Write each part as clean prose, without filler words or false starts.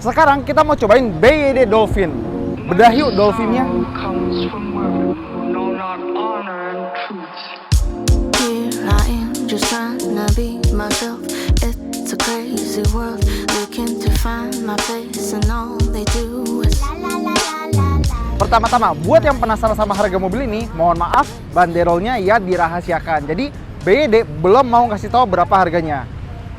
Sekarang kita mau cobain BYD Dolphin. Bedah yuk Dolphinnya. Pertama-tama, buat yang penasaran sama harga mobil ini, mohon maaf, banderolnya ya dirahasiakan. Jadi BYD belum mau kasih tahu berapa harganya.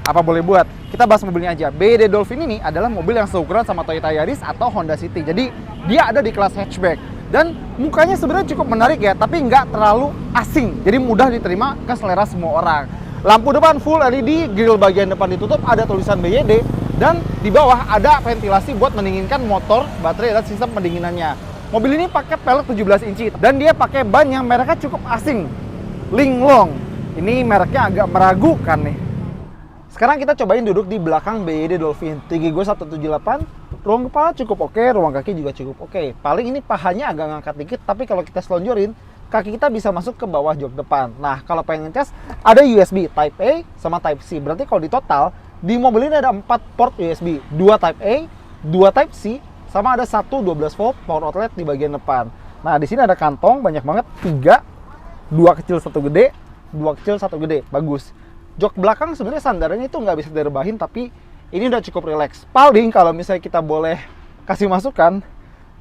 Apa boleh buat? Kita bahas mobilnya aja. BYD Dolphin ini adalah mobil yang seukuran sama Toyota Yaris atau Honda City. Jadi dia ada di kelas hatchback. Dan mukanya sebenarnya cukup menarik ya, tapi nggak terlalu asing. Jadi mudah diterima ke selera semua orang. Lampu depan full LED, grill bagian depan ditutup, ada tulisan BYD. Dan di bawah ada ventilasi buat mendinginkan motor, baterai, dan sistem pendinginannya. Mobil ini pakai pelek 17 inci dan dia pakai ban yang mereknya cukup asing, Linglong. Ini mereknya agak meragukan nih. Sekarang kita cobain duduk di belakang BYD Dolphin. Tinggi gue 178, ruang kepala cukup oke, ruang kaki juga cukup oke. Paling ini pahanya agak ngangkat dikit, tapi kalau kita selonjorin, kaki kita bisa masuk ke bawah jok depan. Nah, kalau pengen ngecas, ada USB Type A sama Type C. Berarti kalau di total, di mobil ini ada 4 port USB. 2 Type A, 2 Type C, sama ada 1 12 volt power outlet di bagian depan. Nah, di sini ada kantong banyak banget, 3, 2 kecil 1 gede, 2 kecil 1 gede, bagus. Jok belakang sebenarnya sandarannya itu nggak bisa direbahin, tapi ini udah cukup rileks. Paling kalau misalnya kita boleh kasih masukan,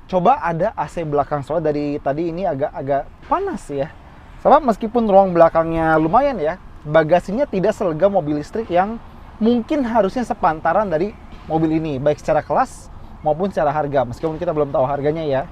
coba ada AC belakang, soalnya dari tadi ini agak panas ya. Sama meskipun ruang belakangnya lumayan ya, bagasinya tidak selega mobil listrik yang mungkin harusnya sepantaran dari mobil ini, baik secara kelas maupun secara harga, meskipun kita belum tahu harganya ya.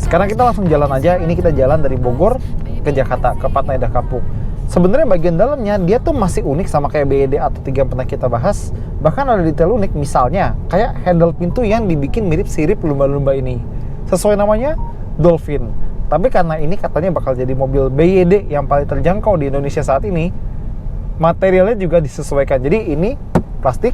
Sekarang kita langsung jalan aja. Ini kita jalan dari Bogor ke Jakarta, ke Patnaida Kapuk. Sebenarnya bagian dalamnya dia tuh masih unik sama kayak BYD atau 3 yang pernah kita bahas. Bahkan ada detail unik, misalnya kayak handle pintu yang dibikin mirip sirip lumba-lumba ini. Sesuai namanya, Dolphin. Tapi karena ini katanya bakal jadi mobil BYD yang paling terjangkau di Indonesia saat ini, materialnya juga disesuaikan. Jadi ini plastik,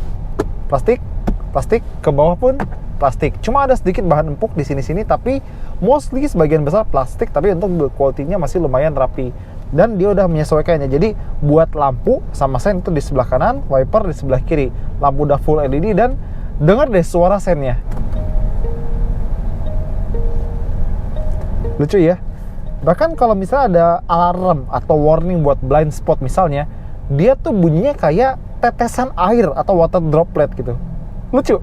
ke bawah pun plastik. Cuma ada sedikit bahan empuk di sini-sini, tapi mostly sebagian besar plastik, tapi untuk build quality-nya masih lumayan rapi. Dan dia udah menyesuaikannya. Jadi buat lampu sama sen itu di sebelah kanan, wiper di sebelah kiri. Lampu udah full LED dan denger deh suara sennya. Lucu ya. Bahkan kalau misalnya ada alarm atau warning buat blind spot misalnya, dia tuh bunyinya kayak tetesan air atau water droplet gitu. Lucu.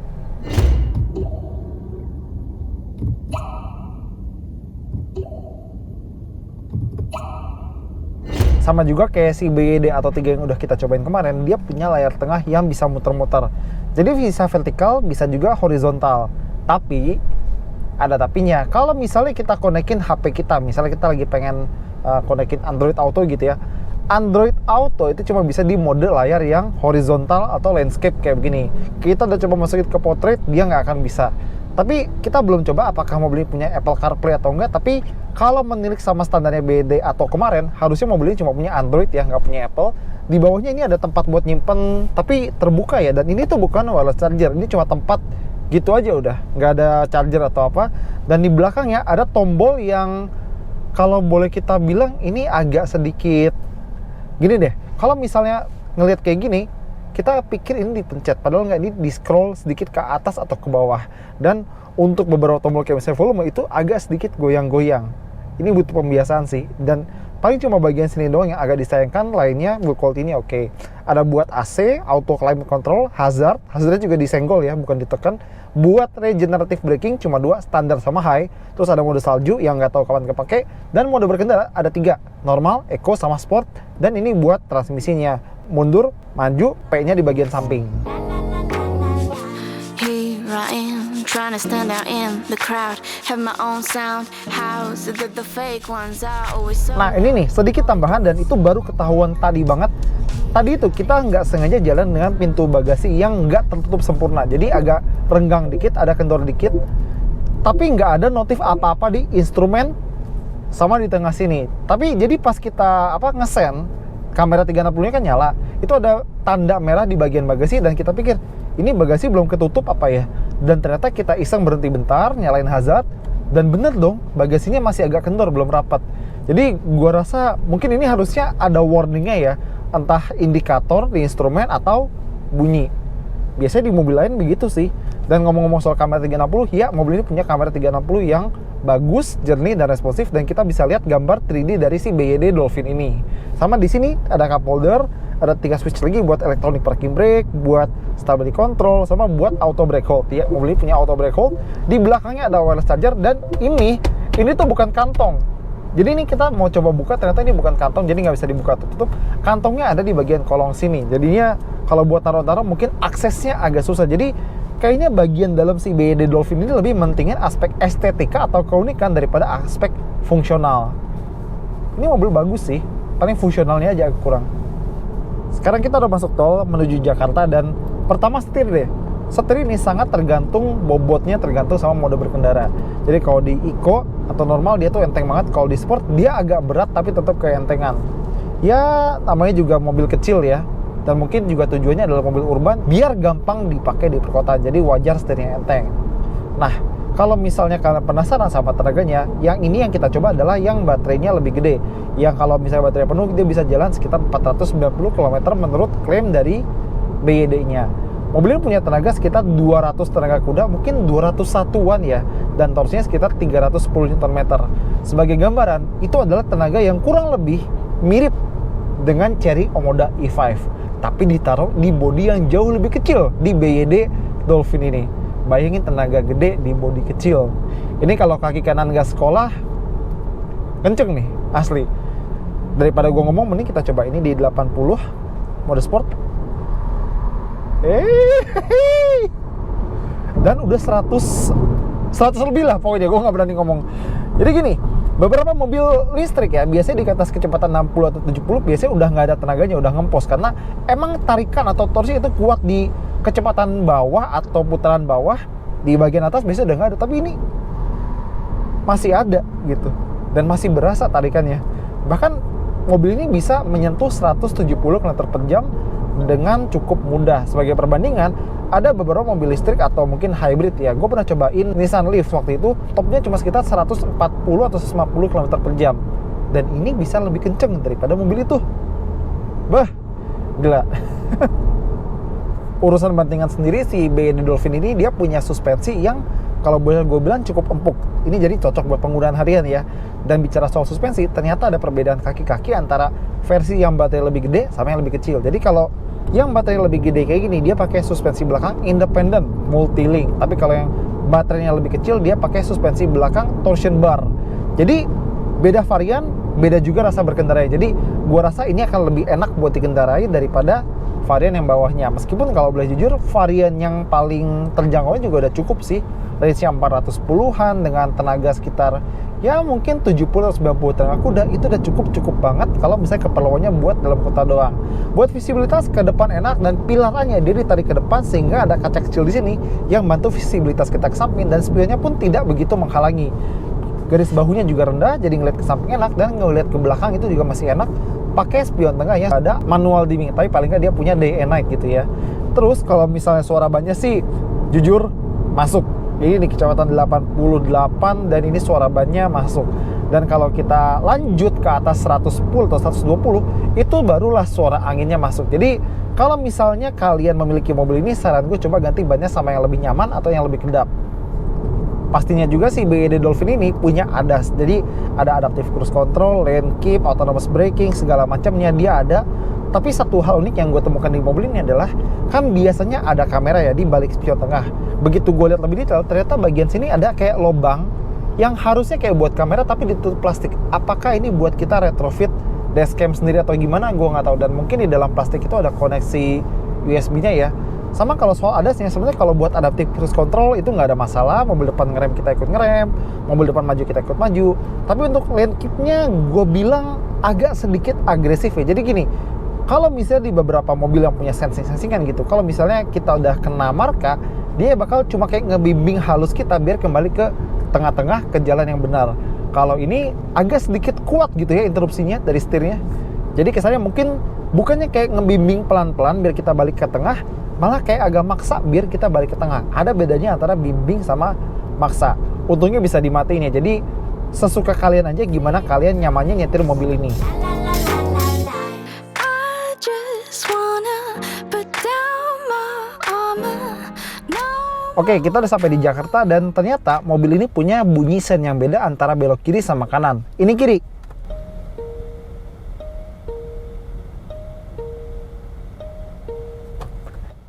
Sama juga kayak si BYD atau 3 yang udah kita cobain kemarin, dia punya layar tengah yang bisa muter-muter. Jadi bisa vertikal, bisa juga horizontal. Tapi ada tapinya. Kalau misalnya kita konekin HP kita, misalnya kita lagi pengen konekin Android Auto gitu ya. Android Auto itu cuma bisa di mode layar yang horizontal atau landscape kayak begini. Kita udah coba masukin ke portrait, dia nggak akan bisa. Tapi kita belum coba apakah mobil ini punya Apple CarPlay atau enggak. Tapi kalau menilik sama standarnya BYD atau kemarin, harusnya mobil ini cuma punya Android ya, nggak punya Apple. Di bawahnya ini ada tempat buat nyimpen, tapi terbuka ya. Dan ini tuh bukan wireless charger, ini cuma tempat gitu aja udah, nggak ada charger atau apa. Dan di belakangnya ada tombol yang kalau boleh kita bilang ini agak sedikit gini deh. Kalau misalnya ngelihat kayak gini, kita pikir ini dipencet, padahal nggak, ini di scroll sedikit ke atas atau ke bawah. Dan untuk beberapa tombol kayak misalnya volume itu agak sedikit goyang-goyang. Ini butuh pembiasaan sih. Dan paling cuma bagian sini doang yang agak disayangkan, lainnya build quality ini oke. Ada buat AC, auto climate control, hazardnya juga disenggol ya, bukan ditekan. Buat regenerative braking cuma 2, standar sama high. Terus ada mode salju yang nggak tahu kapan kepake. Dan mode berkendara ada 3, normal, eco, sama sport. Dan ini buat transmisinya, mundur, maju, P-nya di bagian samping. Trying to stand out in the crowd, have my own sound, house that the fake ones are always so. Nah ini nih sedikit tambahan dan itu baru ketahuan tadi banget. Tadi itu kita nggak sengaja jalan dengan pintu bagasi yang nggak tertutup sempurna, jadi agak renggang dikit, ada kendor dikit. Tapi nggak ada notif apa-apa di instrumen sama di tengah sini. Tapi jadi pas kita ngesen, kamera 360-nya kan nyala, itu ada tanda merah di bagian bagasi dan kita pikir ini bagasi belum ketutup apa ya. Dan ternyata kita iseng berhenti bentar, nyalain hazard, dan bener dong, bagasinya masih agak kendor, belum rapat. Jadi gua rasa mungkin ini harusnya ada warningnya ya, entah indikator di instrumen atau bunyi. Biasanya di mobil lain begitu sih. Dan ngomong-ngomong soal kamera 360, ya mobil ini punya kamera 360 yang bagus, jernih dan responsif, dan kita bisa lihat gambar 3D dari si BYD Dolphin ini. Sama di sini ada cup holder, ada 3 switch lagi buat electronic parking brake, buat stability control, sama buat auto brake hold. Ya, mobil ini punya auto brake hold. Di belakangnya ada wireless charger, dan ini tuh bukan kantong. Jadi ini kita mau coba buka, ternyata ini bukan kantong, jadi nggak bisa dibuka tutup. Kantongnya ada di bagian kolong sini. Jadinya kalau buat taruh-taruh mungkin aksesnya agak susah. Jadi kayaknya bagian dalam si BYD Dolphin ini lebih mentingin aspek estetika atau keunikan daripada aspek fungsional. Ini mobil bagus sih, paling fungsionalnya aja agak kurang. Sekarang kita udah masuk tol menuju Jakarta, dan pertama setir deh. Setir ini sangat tergantung bobotnya, tergantung sama mode berkendara. Jadi kalau di Eco atau normal dia tuh enteng banget. Kalau di Sport dia agak berat tapi tetap keentengan. Ya namanya juga mobil kecil ya. Dan mungkin juga tujuannya adalah mobil urban biar gampang dipakai di perkotaan. Jadi wajar setirnya enteng. Nah, kalau misalnya kalian penasaran sama tenaganya, yang ini yang kita coba adalah yang baterainya lebih gede. Yang kalau misalnya baterai penuh dia bisa jalan sekitar 490 km menurut klaim dari BYD-nya. Mobil ini punya tenaga sekitar 200 tenaga kuda, mungkin 201-an ya, dan torsinya sekitar 310 Nm. Sebagai gambaran, itu adalah tenaga yang kurang lebih mirip dengan Chery Omoda E5, tapi ditaruh di bodi yang jauh lebih kecil di BYD Dolphin ini. Bayangin tenaga gede di bodi kecil. Ini kalau kaki kanan nggak sekolah, kenceng nih, asli. Daripada gua ngomong, mending kita coba ini di 80 mode sport. Dan udah 100 lebih lah pokoknya, gue nggak berani ngomong. Jadi gini, beberapa mobil listrik ya biasanya di atas kecepatan 60 atau 70 biasanya udah nggak ada tenaganya, udah ngempos, karena emang tarikan atau torsi itu kuat di kecepatan bawah atau putaran bawah. Di bagian atas biasanya udah nggak ada, tapi ini masih ada gitu, dan masih berasa tarikannya. Bahkan mobil ini bisa menyentuh 170 km/jam dengan cukup mudah. Sebagai perbandingan, ada beberapa mobil listrik atau mungkin hybrid ya. Gue pernah cobain Nissan Leaf waktu itu, topnya cuma sekitar 140 atau 150 km/jam. Dan ini bisa lebih kenceng daripada mobil itu. Bah, gila. Urusan bantingan sendiri, si BYD Dolphin ini dia punya suspensi yang kalau boleh gue bilang cukup empuk. Ini jadi cocok buat penggunaan harian ya. Dan bicara soal suspensi, ternyata ada perbedaan kaki-kaki antara versi yang baterai lebih gede sama yang lebih kecil. Jadi kalau yang baterai lebih gede kayak gini, dia pakai suspensi belakang independent multi-link. Tapi kalau yang baterainya lebih kecil, dia pakai suspensi belakang torsion bar. Jadi beda varian, beda juga rasa berkendaranya. Jadi gua rasa ini akan lebih enak buat dikendarai daripada varian yang bawahnya. Meskipun kalau boleh jujur, varian yang paling terjangkau juga udah cukup sih. Range-nya 410-an dengan tenaga sekitar ya mungkin 70-90 tenaga kuda, itu udah cukup banget kalau misalnya keperluannya buat dalam kota doang. Buat visibilitas ke depan enak, dan pilarannya dia ditarik ke depan sehingga ada kaca kecil di sini yang bantu visibilitas kita ke samping, dan spionnya pun tidak begitu menghalangi. Garis bahunya juga rendah, jadi ngeliat ke samping enak, dan ngeliat ke belakang itu juga masih enak. Pakai spion tengah ya, ada manual dimming, tapi paling nggak dia punya day and night gitu ya. Terus kalau misalnya suara bannya sih jujur masuk. Ini di kecepatan 88 dan ini suara bannya masuk. Dan kalau kita lanjut ke atas 110 atau 120, itu barulah suara anginnya masuk. Jadi kalau misalnya kalian memiliki mobil ini, saran gue coba ganti bannya sama yang lebih nyaman atau yang lebih kedap. Pastinya juga si BYD Dolphin ini punya ADAS. Jadi ada adaptive cruise control, lane keep, autonomous braking, segala macamnya dia ada. Tapi satu hal unik yang gue temukan di mobil ini adalah, kan biasanya ada kamera ya di balik spion tengah. Begitu gue lihat lebih detail, ternyata bagian sini ada kayak lubang yang harusnya kayak buat kamera tapi ditutup plastik. Apakah ini buat kita retrofit dashcam sendiri atau gimana? Gue nggak tahu. Dan mungkin di dalam plastik itu ada koneksi USB-nya ya. Sama kalau soal ADAS-nya, sebenarnya kalau buat adaptive cruise control itu nggak ada masalah. Mobil depan ngerem kita ikut ngerem, mobil depan maju kita ikut maju. Tapi untuk lane keep-nya gue bilang agak sedikit agresif ya. Jadi gini, kalau misalnya di beberapa mobil yang punya sensing-sensingan gitu, kalau misalnya kita udah kena marka, dia bakal cuma kayak ngebimbing halus kita biar kembali ke tengah-tengah, ke jalan yang benar. Kalau ini agak sedikit kuat gitu ya interupsinya dari setirnya. Jadi kesannya mungkin bukannya kayak ngebimbing pelan-pelan biar kita balik ke tengah, malah kayak agak maksa biar kita balik ke tengah. Ada bedanya antara bimbing sama maksa. Untungnya bisa dimatiin ya. Jadi sesuka kalian aja gimana kalian nyamannya nyetir mobil ini. Oke, kita udah sampai di Jakarta dan ternyata mobil ini punya bunyi sen yang beda antara belok kiri sama kanan. Ini kiri.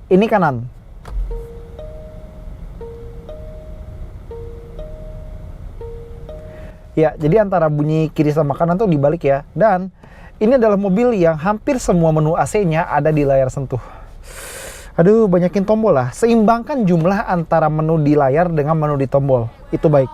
Ini kanan. Ya, jadi antara bunyi kiri sama kanan tuh dibalik ya. Dan ini adalah mobil yang hampir semua menu AC-nya ada di layar sentuh. Aduh, banyakin tombol lah. Seimbangkan jumlah antara menu di layar dengan menu di tombol. Itu baik.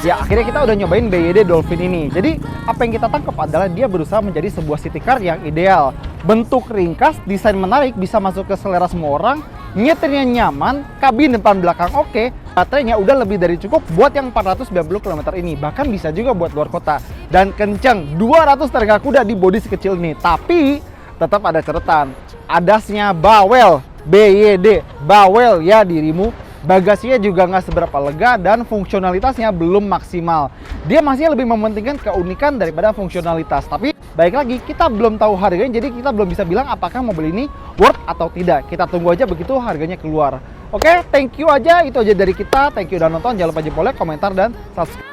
Ya, akhirnya kita udah nyobain BYD Dolphin ini. Jadi, apa yang kita tangkap adalah dia berusaha menjadi sebuah city car yang ideal. Bentuk ringkas, desain menarik, bisa masuk ke selera semua orang, nyetirnya nyaman, kabin depan belakang oke, baterainya udah lebih dari cukup buat yang 490 km ini. Bahkan bisa juga buat luar kota. Dan kenceng, 200 tenaga kuda di bodi sekecil ini. Tapi, tetap ada catatan. Adasnya bawel, BYD, bawel ya dirimu. Bagasinya juga nggak seberapa lega dan fungsionalitasnya belum maksimal. Dia masih lebih mementingkan keunikan daripada fungsionalitas. Tapi baik lagi, kita belum tahu harganya, jadi kita belum bisa bilang apakah mobil ini worth atau tidak. Kita tunggu aja begitu harganya keluar. Oke, thank you aja, itu aja dari kita. Thank you udah nonton, jangan lupa jempolnya, komentar, dan subscribe.